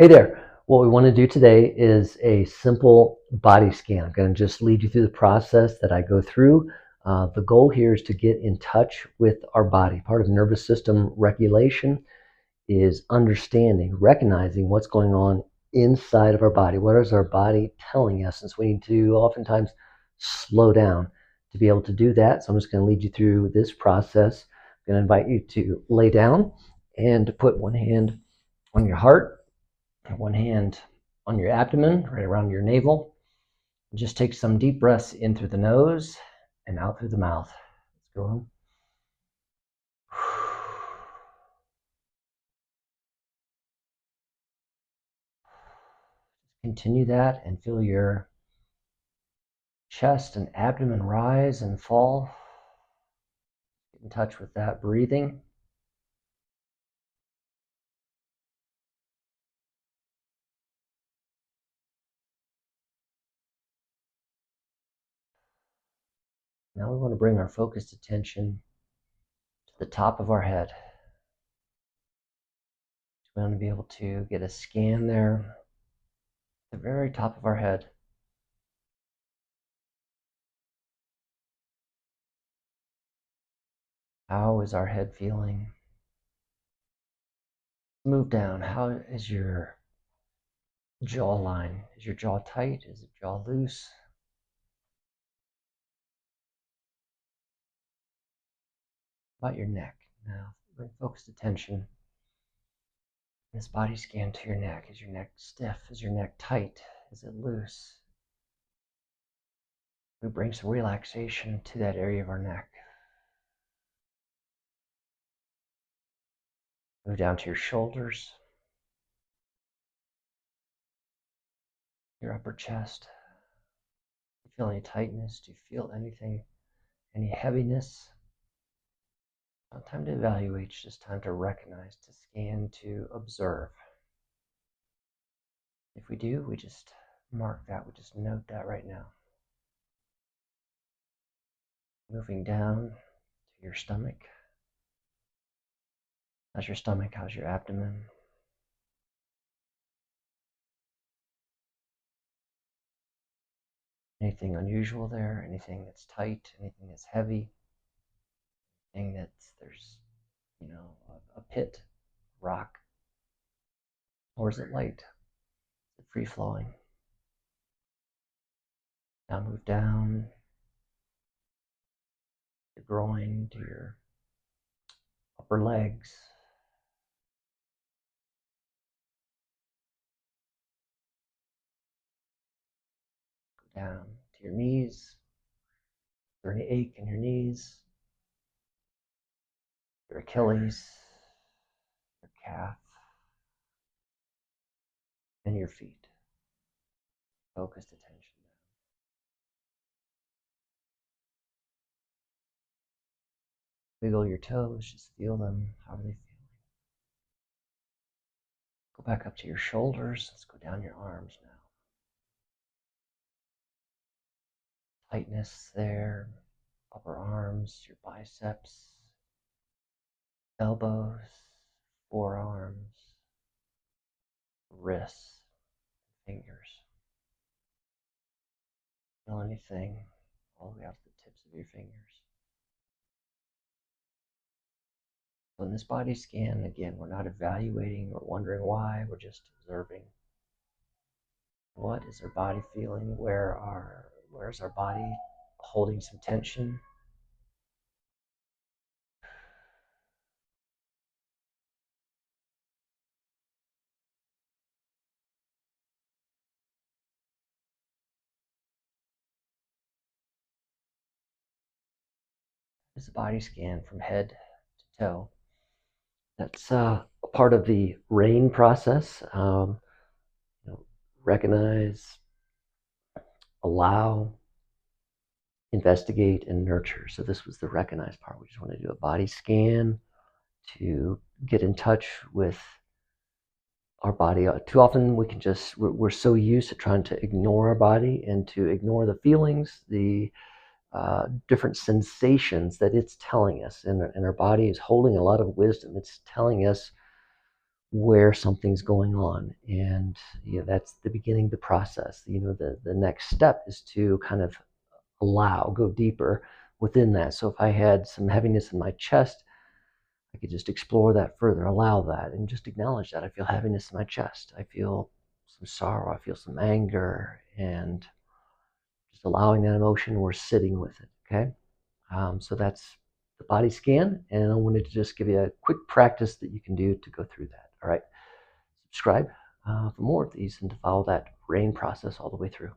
Hey there. What we want to do today is a simple body scan. I'm going to just lead you through the process that I go through. The goal here is to get in touch with our body. Part of nervous system regulation is understanding, recognizing what's going on inside of our body. What is our body telling us? Since we need to oftentimes slow down to be able to do that. So I'm just going to lead you through this process. I'm going to invite you to lay down and to put one hand on your heart, one hand on your abdomen, right around your navel. Just take some deep breaths in through the nose and out through the mouth. Let's go on. Continue that and feel your chest and abdomen rise and fall. Get in touch with that breathing. Now we want to bring our focused attention to the top of our head. We want to be able to get a scan there at the very top of our head. How is our head feeling? Move down. How is your jawline? Is your jaw tight? Is your jaw loose? About your neck. Now bring focused attention. This body scan to your neck. Is your neck stiff? Is your neck tight? Is it loose? We bring some relaxation to that area of our neck. Move down to your shoulders, your upper chest. Do you feel any tightness? Do you feel anything, any heaviness? Not time to evaluate, just time to recognize, to scan, to observe. If we do, we just mark that, we just note that right now. Moving down to your stomach. How's your stomach? How's your abdomen? Anything unusual there? Anything that's tight? Anything that's heavy? Anything that's there's, a pit, rock? Or is it light? Is it free flowing? Now move down your groin to your upper legs. Go down to your knees. Is there any ache in your knees? Your Achilles, your calf, and your feet. Focused attention. Wiggle your toes, just feel them. How are they feeling? Go back up to your shoulders. Let's go down your arms now. Tightness there, upper arms, your biceps, elbows, forearms, wrists, fingers. Feel anything all the way out to the tips of your fingers. So in this body scan, again, we're not evaluating or wondering why, we're just observing. What is our body feeling? Where's our body holding some tension? It's a body scan from head to toe. That's a part of the RAIN process. Recognize, allow, investigate, and nurture. So this was the recognize part. We just want to do a body scan to get in touch with our body. Too often we're so used to trying to ignore our body and to ignore the feelings, the different sensations that it's telling us. And our body is holding a lot of wisdom. It's telling us where something's going on. And that's the beginning of the process. The next step is to kind of go deeper within that. So if I had some heaviness in my chest, I could just explore that further, allow that, and just acknowledge that I feel heaviness in my chest. I feel some sorrow, I feel some anger, and just allowing that emotion, we're sitting with it. Okay. So that's the body scan, and I wanted to just give you a quick practice that you can do to go through that. All right. Subscribe for more of these and to follow that brain process all the way through.